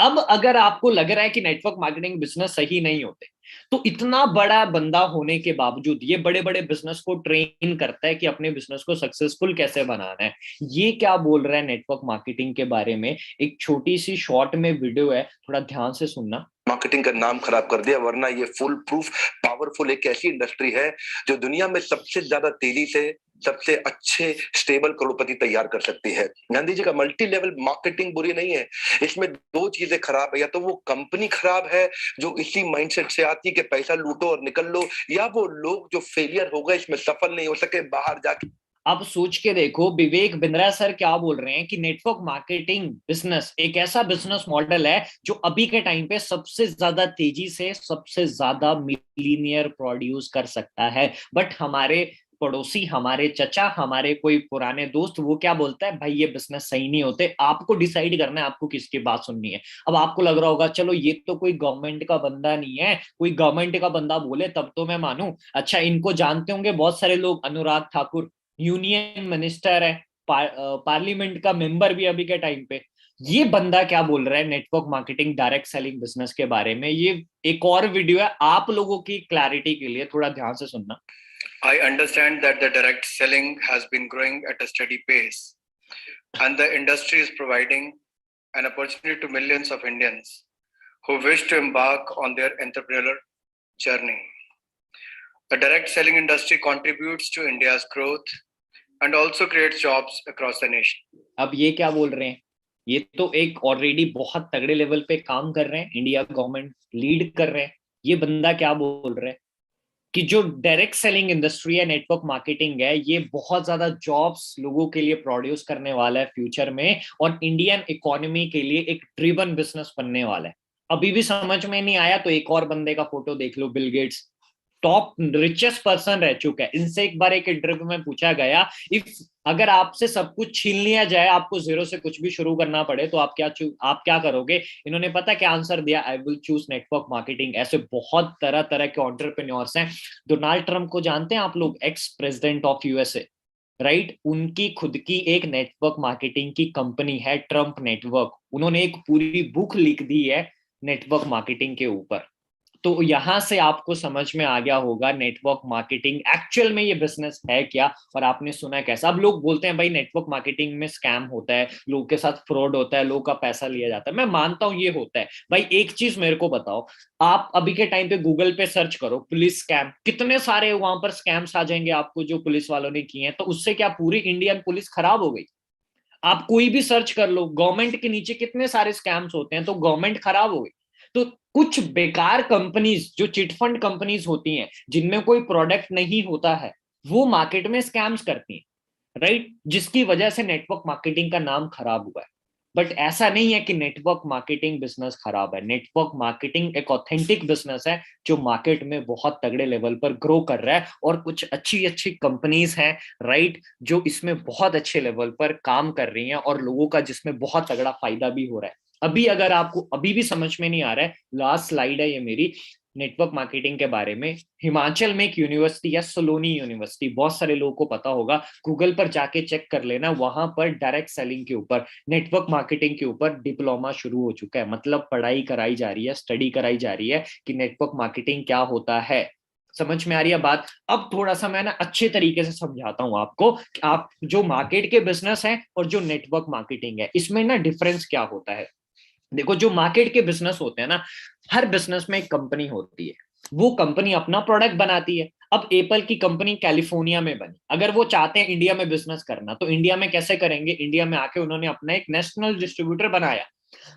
अब अगर आपको लग रहा है कि नेटवर्क मार्केटिंग बिजनेस सही नहीं होते, तो इतना बड़ा बंदा होने के बावजूद ये बड़े बड़े बिजनेस को ट्रेन करता है कि अपने बिजनेस को सक्सेसफुल कैसे बनाना है। ये क्या बोल रहा है नेटवर्क मार्केटिंग के बारे में, एक छोटी सी शॉर्ट में वीडियो है, थोड़ा ध्यान से सुनना। मार्केटिंग का नाम खराब कर दिया, वरना ये फुल प्रूफ पावरफुल एक ऐसी इंडस्ट्री है जो दुनिया में सबसे ज्यादा तेजी से सबसे अच्छे स्टेबल करोड़पति तैयार कर सकती है। गांधी जी का मल्टी लेवल मार्केटिंग बुरी नहीं है, इसमें दो चीजें खराब है, या तो वो कंपनी खराब है जो इसी माइंडसेट से आती है कि पैसा लूटो और निकल लो, या वो लोग जो फेलियर हो गए, इसमें सफल नहीं हो सके, बाहर जाके। अब सोच के देखो विवेक बिंद्रा सर क्या बोल रहे हैं कि नेटवर्क मार्केटिंग बिजनेस एक ऐसा बिजनेस मॉडल है जो अभी के टाइम पे सबसे ज्यादा तेजी से सबसे ज्यादा मिलीनियर प्रोड्यूस कर सकता है। बट हमारे पड़ोसी, हमारे चचा, हमारे कोई पुराने दोस्त, वो क्या बोलता है, भाई ये बिजनेस सही नहीं होते, आपको डिसाइड करना है आपको किसकी बात सुननी है। अब आपको लग रहा होगा चलो ये तो कोई गवर्नमेंट का बंदा नहीं है, कोई गवर्नमेंट का बंदा बोले तब तो मैं मानूं। अच्छा, इनको जानते होंगे बहुत सारे लोग, अनुराग ठाकुर यूनियन मिनिस्टर है, पार्लियामेंट का मेंबर भी अभी के टाइम पे। ये बंदा क्या बोल रहा है network marketing direct selling business के बारे में, ये एक और वीडियो है आप लोगों की क्लैरिटी के लिए, थोड़ा ध्यान से सुनना। I understand that the direct selling has been growing at a steady pace, and the industry is providing an opportunity to millions of Indians who wish to embark on their entrepreneurial journey. The direct selling industry contributes to India's growth and also creates jobs across the nation. अब ये क्या बोल रहे हैं, ये तो एक already बहुत तगड़े लेवल पे काम कर रहे हैं, इंडिया गवर्नमेंट लीड कर रहे हैं। ये बंदा क्या बोल रहा है कि जो डायरेक्ट सेलिंग इंडस्ट्री है, नेटवर्क मार्केटिंग है, ये बहुत ज्यादा जॉब्स लोगों के लिए प्रोड्यूस करने वाला है फ्यूचर में, और इंडियन इकोनॉमी के लिए एक ड्रिवन बिजनेस बनने वाला है। अभी भी समझ में नहीं आया तो एक और बंदे का फोटो देख लो, Bill Gates, top richest person रह चुका है। इनसे एक बार एक इंटरव्यू में पूछा गया, इफ अगर आपसे सब कुछ छीन लिया जाए, आपको जीरो से कुछ भी शुरू करना पड़े, तो आप क्या करोगे? इन्होंने पता क्या आंसर दिया? I will choose network marketing. ऐसे बहुत तरह तरह के एंटरप्रेन्योर्स हैं। डोनाल्ड ट्रंप को जानते हैं आप लोग? Ex president of USA, right? उनकी खुद की एक नेटवर्क मार्केटिंग की कंपनी है, ट्रंप नेटवर्क। उन्होंने एक पूरी बुक लिख दी है नेटवर्क मार्केटिंग के ऊपर। तो यहां से आपको समझ में आ गया होगा नेटवर्क मार्केटिंग एक्चुअल में ये बिजनेस है क्या, और आपने सुना है कैसा। अब लोग बोलते हैं भाई नेटवर्क मार्केटिंग में स्कैम होता है, लोगों के साथ फ्रॉड होता है, लोगों का पैसा लिया जाता है। मैं मानता हूं ये होता है। भाई एक चीज मेरे को बताओ, आप अभी के टाइम पे गूगल पे सर्च करो पुलिस स्कैम, कितने सारे वहां पर स्कैम्स आ जाएंगे आपको जो पुलिस वालों ने किए हैं। तो उससे क्या पूरी इंडियन पुलिस खराब हो गई? आप कोई भी सर्च कर लो, गवर्नमेंट के नीचे कितने सारे स्कैम्स होते हैं, तो गवर्नमेंट खराब हो गई। तो कुछ बेकार कंपनीज जो चिटफंड कंपनीज होती हैं, जिनमें कोई प्रोडक्ट नहीं होता है, वो मार्केट में स्कैम्स करती हैं, राइट? जिसकी वजह से नेटवर्क मार्केटिंग का नाम खराब हुआ है। बट ऐसा नहीं है कि नेटवर्क मार्केटिंग बिजनेस खराब है। नेटवर्क मार्केटिंग एक ऑथेंटिक बिजनेस है जो मार्केट में बहुत तगड़े लेवल पर ग्रो कर रहा है, और कुछ अच्छी अच्छी कंपनीज हैं, राइट, जो इसमें बहुत अच्छे लेवल पर काम कर रही हैं, और लोगों का जिसमें बहुत तगड़ा फायदा भी हो रहा है। अभी अगर आपको अभी भी समझ में नहीं आ रहा है, लास्ट स्लाइड है ये मेरी नेटवर्क मार्केटिंग के बारे में। हिमाचल में एक यूनिवर्सिटी है, सोलोनी यूनिवर्सिटी, बहुत सारे लोगों को पता होगा, गूगल पर जाके चेक कर लेना। वहां पर डायरेक्ट सेलिंग के ऊपर, नेटवर्क मार्केटिंग के ऊपर डिप्लोमा शुरू हो चुका है। मतलब पढ़ाई कराई जा रही है, स्टडी कराई जा रही है कि नेटवर्क मार्केटिंग क्या होता है। समझ में आ रही है बात? अब थोड़ा सा मैं ना अच्छे तरीके से समझाता हूं आपको कि आप जो मार्केट के बिजनेस है और जो नेटवर्क मार्केटिंग है, इसमें ना डिफरेंस क्या होता है। देखो, जो मार्केट के बिजनेस होते हैं ना, हर बिजनेस में एक कंपनी होती है, वो कंपनी अपना प्रोडक्ट बनाती है। अब एप्पल की कंपनी कैलिफोर्निया में बनी, अगर वो चाहते हैं इंडिया में बिजनेस करना, तो इंडिया में कैसे करेंगे? इंडिया में आके उन्होंने अपना एक नेशनल डिस्ट्रीब्यूटर बनाया।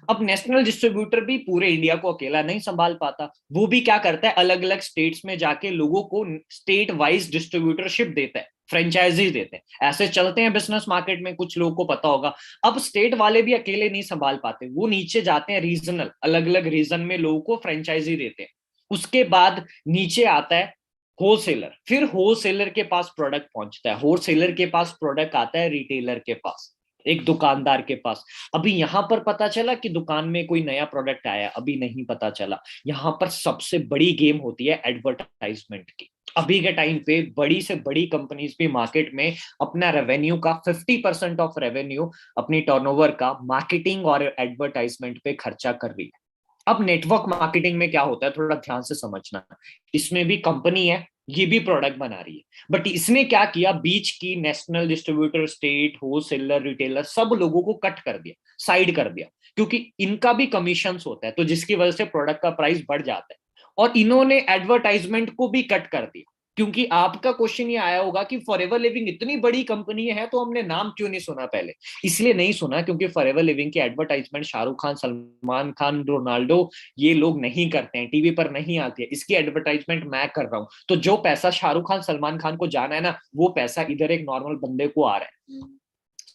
अब नेशनल डिस्ट्रीब्यूटर भी पूरे इंडिया को अकेला नहीं संभाल पाता, वो भी क्या करता है, अलग अलग स्टेट्स में जाके लोगों को स्टेट वाइज डिस्ट्रीब्यूटरशिप देता है, फ्रेंचाइजी देते हैं। ऐसे चलते हैं बिजनेस मार्केट में, कुछ लोगों को पता होगा। अब स्टेट वाले भी अकेले नहीं संभाल पाते, वो नीचे जाते हैं रीजनल, अलग अलग रीजन में लोगों को फ्रेंचाइजी देते हैं। उसके बाद नीचे आता है होलसेलर, फिर होलसेलर के पास प्रोडक्ट पहुंचता है, होलसेलर के पास प्रोडक्ट आता है रिटेलर के पास, एक दुकानदार के पास। अभी यहां पर पता चला कि दुकान में कोई नया प्रोडक्ट आया? अभी नहीं पता चला। यहां पर सबसे बड़ी गेम होती है एडवर्टाइजमेंट की। अभी के टाइम पे बड़ी से बड़ी कंपनीज भी मार्केट में अपना रेवेन्यू का 50% ऑफ रेवेन्यू, अपनी टर्नओवर का मार्केटिंग और एडवर्टाइजमेंट पे खर्चा कर रही है। अब नेटवर्क मार्केटिंग में क्या होता है, थोड़ा ध्यान से समझना। इसमें भी कंपनी है, ये भी प्रोडक्ट बना रही है, बट इसने क्या किया, बीच की national distributor, state, wholesaler, retailer, सब लोगों को कट कर दिया, साइड कर दिया, क्योंकि इनका भी कमीशन होता है, तो जिसकी वजह से प्रोडक्ट का प्राइस बढ़ जाता है। और इन्होंने एडवर्टाइजमेंट को भी कट कर दिया, क्योंकि आपका क्वेश्चन ये आया होगा कि फॉरएवर लिविंग इतनी बड़ी कंपनी है, तो हमने नाम क्यों नहीं सुना पहले? इसलिए नहीं सुना क्योंकि फॉरएवर लिविंग की एडवर्टाइजमेंट शाहरुख खान, सलमान खान, रोनाल्डो, ये लोग नहीं करते हैं, टीवी पर नहीं आती है। इसकी एडवर्टाइजमेंट मैं कर रहा हूं, तो जो पैसा शाहरुख खान, सलमान खान को जाना है ना, वो पैसा इधर एक नॉर्मल बंदे को आ रहा है।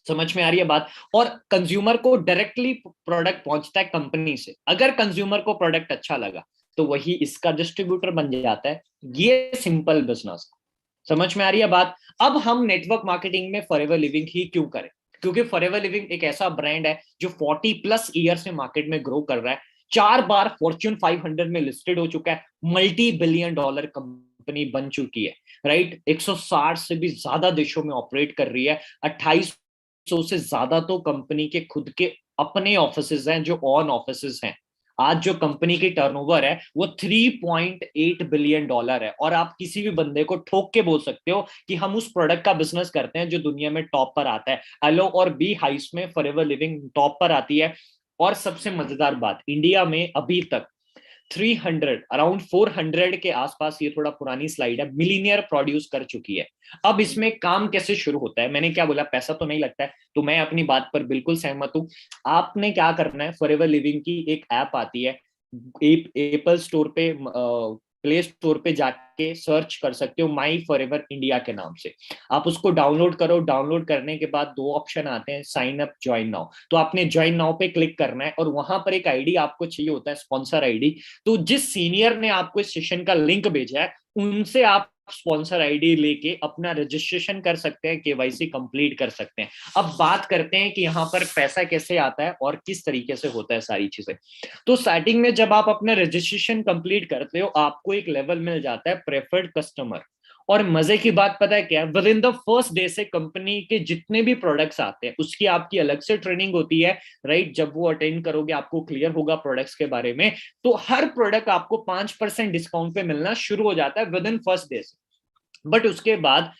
समझ में आ रही है बात? और कंज्यूमर को डायरेक्टली प्रोडक्ट पहुंचता है कंपनी से। अगर कंज्यूमर को प्रोडक्ट अच्छा लगा, तो वही इसका डिस्ट्रीब्यूटर बन जाता है। ये सिंपल बिजनेस। समझ में आ रही है बात? अब हम नेटवर्क मार्केटिंग में फॉरएवर लिविंग ही क्यों करें? क्योंकि फॉरएवर लिविंग एक ऐसा ब्रांड है जो 40+ ईयर से मार्केट में ग्रो कर रहा है, 4 बार फॉर्च्यून 500 में लिस्टेड हो चुका है, मल्टी बिलियन डॉलर कंपनी बन चुकी है, राइट? 160 से भी ज्यादा देशों में ऑपरेट कर रही है। 2800 से ज्यादा तो कंपनी के खुद के अपने ऑफिसेज हैं, जो ऑन ऑफिसेज हैं। आज जो कंपनी की टर्नओवर है वो 3.8 बिलियन डॉलर है, और आप किसी भी बंदे को ठोक के बोल सकते हो कि हम उस प्रोडक्ट का बिजनेस करते हैं जो दुनिया में टॉप पर आता है। एलो और बी हाइस में फॉरएवर लिविंग टॉप पर आती है। और सबसे मजेदार बात, इंडिया में अभी तक 300, अराउंड 400 के आसपास, ये थोड़ा पुरानी स्लाइड है, मिलीनियर प्रोड्यूस कर चुकी है। अब इसमें काम कैसे शुरू होता है? मैंने क्या बोला, पैसा तो नहीं लगता है, तो मैं अपनी बात पर बिल्कुल सहमत हूं। आपने क्या करना है, फॉरएवर लिविंग की एक ऐप आती है, एप्पल स्टोर पे, प्ले स्टोर पे जाके सर्च कर सकते हो माई फॉरएवर इंडिया के नाम से। आप उसको डाउनलोड करो। डाउनलोड करने के बाद 2 ऑप्शन आते हैं, साइन अप, ज्वाइन नाउ। तो आपने ज्वाइन नाउ पे क्लिक करना है, और वहां पर एक आईडी आपको चाहिए होता है, स्पॉन्सर आईडी। तो जिस सीनियर ने आपको इस सेशन का लिंक भेजा है, उनसे आप स्पॉन्सर आईडी लेके अपना रजिस्ट्रेशन कर सकते हैं, केवाईसी कंप्लीट कर सकते हैं। अब बात करते हैं कि यहाँ पर पैसा कैसे आता है और किस तरीके से होता है सारी चीजें। तो स्टार्टिंग में जब आप अपना रजिस्ट्रेशन कंप्लीट करते हो, आपको एक लेवल मिल जाता है प्रेफर्ड कस्टमर। और मजे की बात पता है क्या है, with in the first day से कंपनी के जितने भी प्रोडक्ट्स आते हैं उसकी आपकी अलग से ट्रेनिंग होती है, राइट। जब वो अटेंड करोगे आपको क्लियर होगा प्रोडक्ट्स के बारे में। तो हर प्रोडक्ट आपको 5% डिस्काउंट पे मिलना शुरू हो जाता है विद इन फर्स्ट डे से। बट उसके बाद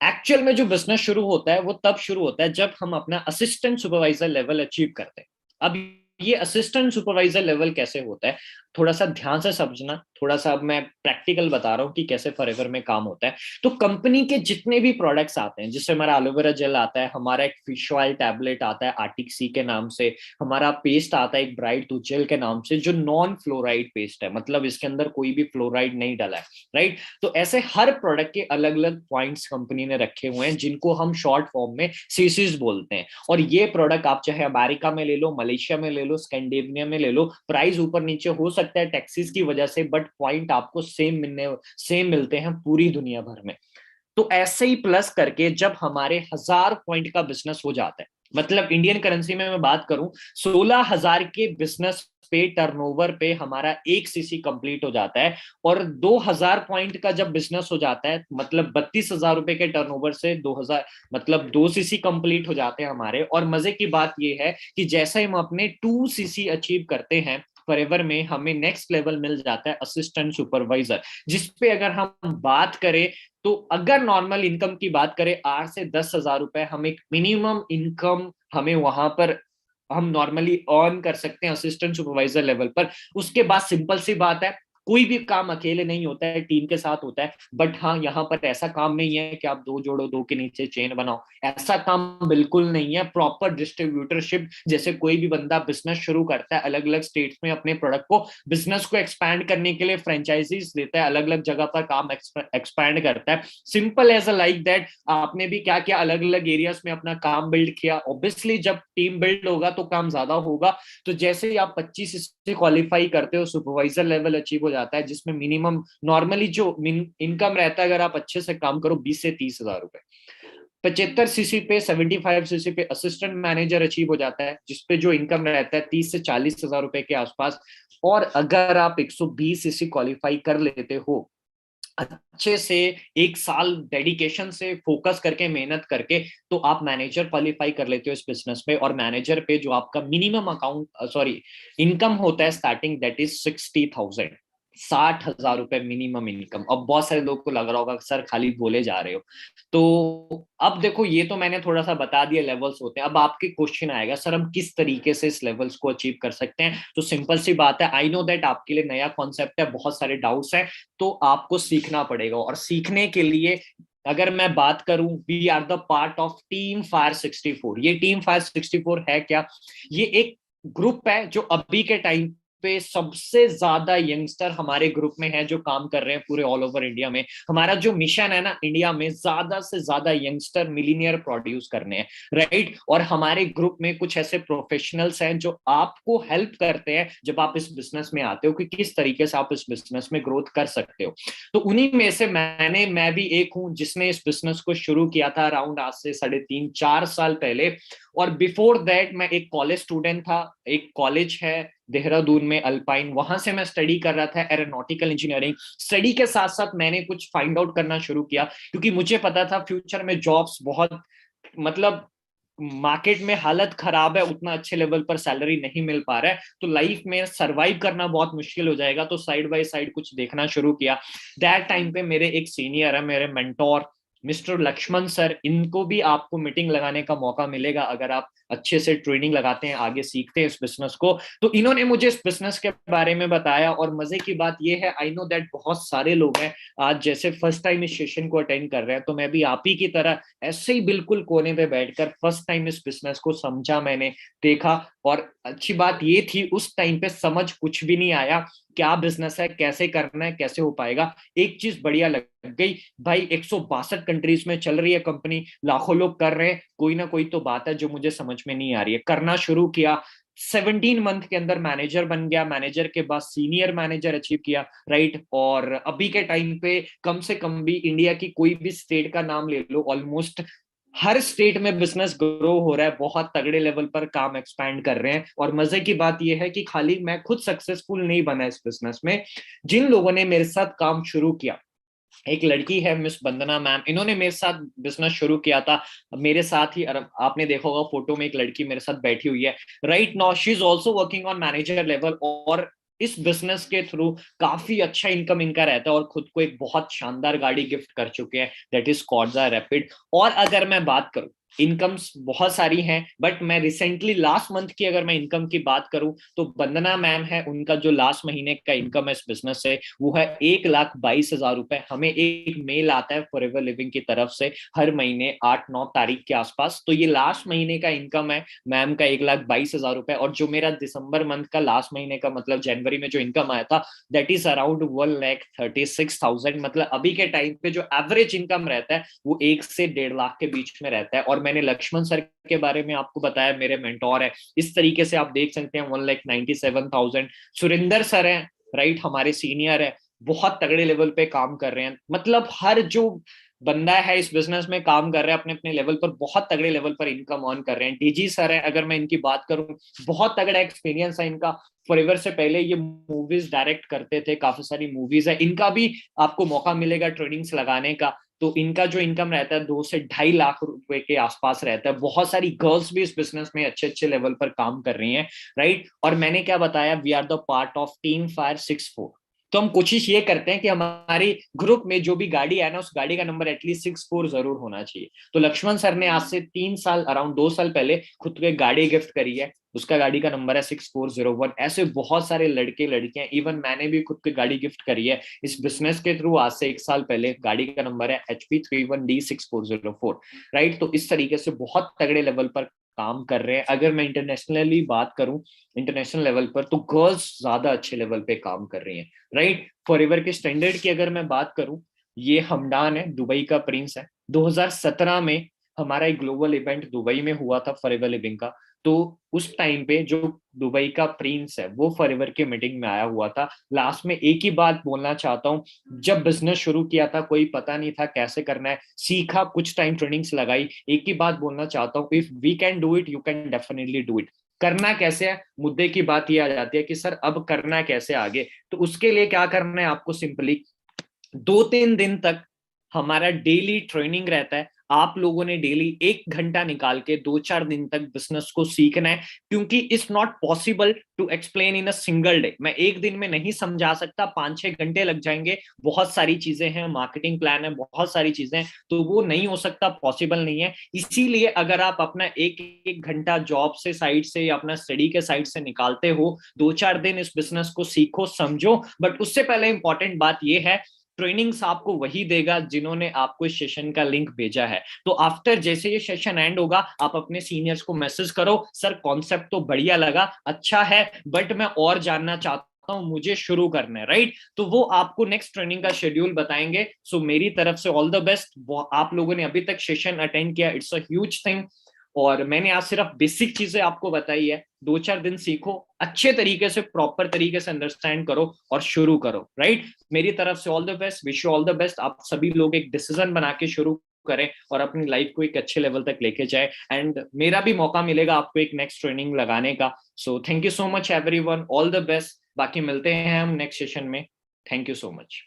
एक्चुअल में जो बिजनेस शुरू होता है वो तब शुरू होता है जब हम अपना असिस्टेंट सुपरवाइजर लेवल अचीव करते हैं। अब ये असिस्टेंट सुपरवाइजर लेवल कैसे होता है, थोड़ा सा ध्यान से समझना। थोड़ा सा अब मैं प्रैक्टिकल बता रहा हूँ कि कैसे फॉरएवर में काम होता है। तो कंपनी के जितने भी प्रोडक्ट्स आते हैं, जिससे हमारा एलोवेरा जेल आता है, हमारा एक फिश ऑयल टैबलेट आता है आर्टिक सी के नाम से, हमारा पेस्ट आता है एक ब्राइट टूथ जेल के नाम से, जो नॉन फ्लोराइड पेस्ट है, मतलब इसके अंदर कोई भी फ्लोराइड नहीं डाला है, राइट। तो ऐसे हर प्रोडक्ट के अलग अलग पॉइंट्स कंपनी ने रखे हुए हैं, जिनको हम शॉर्ट फॉर्म में सीसीज बोलते हैं। और ये प्रोडक्ट आप चाहे अमेरिका में ले लो, मलेशिया में ले लो, स्कैंडिनेविया में ले लो, प्राइस ऊपर नीचे हो सकता है टैक्सेस की वजह से, बट पॉइंट आपको सेम मिलते हैं पूरी दुनिया भर में। तो ऐसे ही प्लस करके जब हमारे 1000 पॉइंट का बिजनेस हो जाता है, मतलब इंडियन करेंसी में मैं बात करूं, 16,000 के बिजनेस पे टर्नओवर पे हमारा 1 सीसी कंप्लीट हो जाता है। और 2000 पॉइंट का जब बिजनेस हो जाता है, मतलब 32,000 रुपए के टर्नओवर से 2000, मतलब 2 सीसी कंप्लीट हो जाते हैं हमारे। और मजे की बात यह है कि जैसे हम अपने 2 सीसी अचीव करते हैं फॉरएवर में, हमें नेक्स्ट लेवल मिल जाता है असिस्टेंट सुपरवाइजर, जिसपे अगर हम बात करें तो अगर नॉर्मल इनकम की बात करें 8 से 10 हजार रुपए हम एक मिनिमम इनकम हमें वहां पर हम नॉर्मली अर्न कर सकते हैं असिस्टेंट सुपरवाइजर लेवल पर। उसके बाद सिंपल सी बात है, कोई भी काम अकेले नहीं होता है, टीम के साथ होता है। बट हाँ, यहाँ पर ऐसा काम नहीं है कि आप दो जोड़ो, दो के नीचे चेन बनाओ, ऐसा काम बिल्कुल नहीं है। प्रॉपर डिस्ट्रीब्यूटरशिप, जैसे कोई भी बंदा बिजनेस शुरू करता है अलग अलग स्टेट्स में अपने प्रोडक्ट को, बिजनेस को एक्सपैंड करने के लिए फ्रेंचाइजीज देता है, अलग अलग जगह पर काम एक्सपैंड करता है। Simple as a like that, आपने भी क्या किया, अलग अलग एरियाज में अपना काम बिल्ड किया। ऑब्वियसली जब टीम बिल्ड होगा तो काम ज्यादा होगा। तो जैसे ही आप 25 से क्वालिफाई करते हो, सुपरवाइजर लेवल अचीव हो जाता है, जिसमें मिनिमम नॉर्मली जो इनकम रहता है, अगर आप अच्छे से काम करो, 20 से 30 हजार रुपए। 75 सीसी पे, 75 सीसी पे असिस्टेंट मैनेजर अचीव हो जाता है, जिसपे जो इनकम रहता है 30 से 40 हजार रुपए के आसपास। और अगर आप 120 सीसी क्वालिफाई कर लेते हो अच्छे से, 1 साल डेडिकेशन से फोकस करके मेहनत करके, तो आप मैनेजर क्वालिफाई कर लेते हो इस बिजनेस में। और मैनेजर पे जो आपका मिनिमम अकाउंट सॉरी इनकम होता है स्टार्टिंग, दैट इज 60,000, 60,000 रुपए मिनिमम इनकम। अब बहुत सारे लोग को लग रहा होगा सर खाली बोले जा रहे हो। तो अब देखो, ये तो मैंने थोड़ा सा बता दिया लेवल्स होते हैं। अब आपके क्वेश्चन आएगा, सर हम किस तरीके से इस लेवल्स को अचीव कर सकते हैं। तो सिंपल सी बात है, आई नो दैट आपके लिए नया कॉन्सेप्ट है, बहुत सारे डाउट्स हैं, तो आपको सीखना पड़ेगा। और सीखने के लिए अगर मैं बात करूं, we are the part of team fire 64। ये टीम फायर 64 है क्या, ये एक ग्रुप है जो अभी के टाइम पे सबसे ज्यादा यंगस्टर हमारे ग्रुप में है जो काम कर रहे हैं पूरे ऑल ओवर इंडिया में। हमारा जो मिशन है ना, इंडिया में ज्यादा से ज्यादा यंगस्टर मिलीनियर प्रोड्यूस करने हैं, राइट। और हमारे ग्रुप में कुछ ऐसे प्रोफेशनल्स हैं जो आपको हेल्प करते हैं जब आप इस बिजनेस में आते हो, कि किस तरीके से आप इस बिजनेस में ग्रोथ कर सकते हो। तो उन्हीं में से मैं भी एक हूं जिसने इस बिजनेस को शुरू किया था अराउंड आज से 3.5-4 साल पहले। और बिफोर दैट मैं एक कॉलेज स्टूडेंट था। एक कॉलेज है देहरादून में, अल्पाइन, वहां से मैं स्टडी कर रहा था एरोनॉटिकल इंजीनियरिंग। स्टडी के साथ साथ मैंने कुछ फाइंड आउट करना शुरू किया, क्योंकि मुझे पता था फ्यूचर में जॉब्स बहुत, मतलब मार्केट में हालत खराब है, उतना अच्छे लेवल पर सैलरी नहीं मिल पा रहा है, तो लाइफ में सरवाइव करना बहुत मुश्किल हो जाएगा। तो साइड बाय साइड कुछ देखना शुरू किया। दैट टाइम पे मेरे एक सीनियर है, मेरे मेंटोर मिस्टर लक्ष्मण सर, इनको भी आपको मीटिंग लगाने का मौका मिलेगा अगर आप अच्छे से ट्रेनिंग लगाते हैं, आगे सीखते हैं इस बिजनेस को। तो इन्होंने मुझे इस बिजनेस के बारे में बताया। और मजे की बात यह है, आई नो दैट बहुत सारे लोग हैं आज जैसे फर्स्ट टाइम इस सेशन को अटेंड कर रहे हैं, तो मैं भी आप ही की तरह ऐसे ही बिल्कुल कोने पे बैठकर फर्स्ट टाइम इस बिजनेस को समझा, मैंने देखा। और अच्छी बात ये थी, उस टाइम पे समझ कुछ भी नहीं आया, क्या बिजनेस है, कैसे करना है, कैसे हो पाएगा। एक चीज बढ़िया लग गई भाई, 162 कंट्रीज में चल रही है कंपनी, लाखों लोग कर रहे हैं, कोई ना कोई तो बात है जो मुझे समझ में नहीं आ रही है। करना शुरू किया, 17 मंथ के अंदर मैनेजर बन गया, मैनेजर के बाद सीनियर मैनेजर अचीव किया, राइट। और अभी के टाइम पे कम से कम भी इंडिया की कोई भी स्टेट का नाम ले लो, ऑलमोस्ट हर स्टेट में बिजनेस ग्रो हो रहा है, बहुत तगड़े लेवल पर काम एक्सपैंड कर रहे हैं। और मजे की बात यह है कि खाली मैं खुद सक्सेसफुल नहीं बना इस बिजनेस में, जिन लोगों ने मेरे साथ काम शुरू किया, एक लड़की है मिस वंदना मैम, इन्होंने मेरे साथ बिजनेस शुरू किया था मेरे साथ ही। आपने देखा होगा फोटो में एक लड़की मेरे साथ बैठी हुई है, right now she is also working on manager level. और इस बिजनेस के थ्रू काफी अच्छा इनकम इनका रहता है और खुद को एक बहुत शानदार गाड़ी गिफ्ट कर चुके हैं, दैट इज कॉर्जा रैपिड। और अगर मैं बात करूं, इनकम्स बहुत सारी हैं, बट मैं रिसेंटली लास्ट मंथ की अगर मैं इनकम की बात करूं तो वंदना मैम है, उनका जो लास्ट महीने का इनकम है इस बिजनेस से वो है 1,22,000 रुपए। हमें एक मेल आता है फॉरएवर लिविंग की तरफ से हर महीने 8-9 तारीख के आसपास, तो ये लास्ट महीने का इनकम है मैम का 1,22,000 रुपए। और जो मेरा दिसंबर मंथ का लास्ट महीने का मतलब जनवरी में जो इनकम आया था दैट इज अराउंड 1,36,000। मतलब अभी के टाइम पे जो एवरेज इनकम रहता है वो 1 से 1.5 लाख के बीच में रहता है। और मैंने लक्ष्मण सर के बारे में आपको बताया, मेरे मेंटोर है, इस तरीके से आप देख सकते हैं 1,97,000। सुरेंद्र सर हैं, राइट, हमारे सीनियर है, बहुत तगड़े लेवल पे काम कर रहे हैं। मतलब हर जो बंदा है इस बिजनेस में काम कर रहा है अपने अपने लेवल पर, बहुत तगड़े लेवल पर इनकम अर्न कर रहे हैं। डीजी सर है, अगर मैं इनकी बात करूं, बहुत तगड़ा एक्सपीरियंस है इनका। फॉरएवर से पहले ये मूवीज डायरेक्ट करते थे, काफी सारी मूवीज है, इनका भी आपको मौका मिलेगा ट्रेनिंग्स लगाने का। तो इनका जो इनकम रहता है 2 से 2.5 लाख रुपए के आसपास रहता है। बहुत सारी गर्ल्स भी इस बिजनेस में अच्छे अच्छे लेवल पर काम कर रही हैं, राइट। और मैंने क्या बताया, we are the part of team fire 64। तो हम कोशिश ये करते हैं कि हमारी ग्रुप में जो भी गाड़ी है ना, उस गाड़ी का नंबर एटलीस्ट 64 जरूर होना चाहिए। तो लक्ष्मण सर ने आज से 3 साल, अराउंड 2 साल पहले खुद को एक गाड़ी गिफ्ट करी है, उसका गाड़ी का नंबर है 6401। ऐसे बहुत सारे लड़के लड़कियां, इवन मैंने भी खुद की गाड़ी गिफ्ट करी है इस बिजनेस के थ्रू आज से 1 साल पहले। गाड़ी का नंबर है HP31D6404, राइट। तो इस तरीके से बहुत तगड़े लेवल पर काम कर रहे हैं। अगर मैं इंटरनेशनली बात करूं, इंटरनेशनल लेवल पर, तो गर्ल्स ज्यादा अच्छे लेवल पे काम कर रही हैं, राइट। फॉरएवर के स्टैंडर्ड की अगर मैं बात करूं, ये हमडान है, दुबई का प्रिंस है। 2017 में हमारा एक ग्लोबल इवेंट दुबई में हुआ था फॉरएवर लिविंग का। तो उस टाइम पे जो दुबई का प्रिंस है वो फॉरएवर की मीटिंग में आया हुआ था। लास्ट में एक ही बात बोलना चाहता हूँ, जब बिजनेस शुरू किया था कोई पता नहीं था कैसे करना है, सीखा, कुछ टाइम ट्रेनिंग्स लगाई। एक ही बात बोलना चाहता हूँ, if we can do it, you can definitely do it. करना कैसे है, मुद्दे की बात ये आ जाती है कि सर अब करना कैसे आगे। तो उसके लिए क्या करना है आपको, सिंपली 2-3 दिन तक हमारा डेली ट्रेनिंग रहता है। आप लोगों ने डेली 1 घंटा निकाल के 2-4 दिन तक बिजनेस को सीखना है, क्योंकि it's not possible to explain in a single day. मैं एक दिन में नहीं समझा सकता, 5-6 घंटे लग जाएंगे। बहुत सारी चीजें हैं, मार्केटिंग प्लान है, बहुत सारी चीजें हैं, तो वो नहीं हो सकता, पॉसिबल नहीं है। इसीलिए अगर आप अपना 1-1 घंटा जॉब से साइड से या अपना स्टडी के साइड से निकालते हो, 2-4 दिन इस बिजनेस को सीखो, समझो। बट उससे पहले इंपॉर्टेंट बात यह है, ट्रेनिंग्स आपको वही देगा जिन्होंने आपको इस सेशन का लिंक भेजा है। तो आफ्टर जैसे ये सेशन एंड होगा, आप अपने सीनियर्स को मैसेज करो, सर कॉन्सेप्ट तो बढ़िया लगा, अच्छा है, बट मैं और जानना चाहता हूं, मुझे शुरू करना है, राइट। तो वो आपको नेक्स्ट ट्रेनिंग का शेड्यूल बताएंगे। सो मेरी तरफ से ऑल द बेस्ट। आप लोगों ने अभी तक सेशन अटेंड किया, इट्स अ ह्यूज थिंग। और मैंने आज सिर्फ बेसिक चीजें आपको बताई है, 2-4 दिन सीखो, अच्छे तरीके से, प्रॉपर तरीके से अंडरस्टैंड करो और शुरू करो, राइट। मेरी तरफ से all the best, wish you all the best. आप सभी लोग एक डिसीजन बना के शुरू करें और अपनी लाइफ को एक अच्छे लेवल तक लेके जाए। एंड मेरा भी मौका मिलेगा आपको एक नेक्स्ट ट्रेनिंग लगाने का। So thank you so much everyone, all the best. बाकी मिलते हैं हम नेक्स्ट सेशन में। Thank you so much.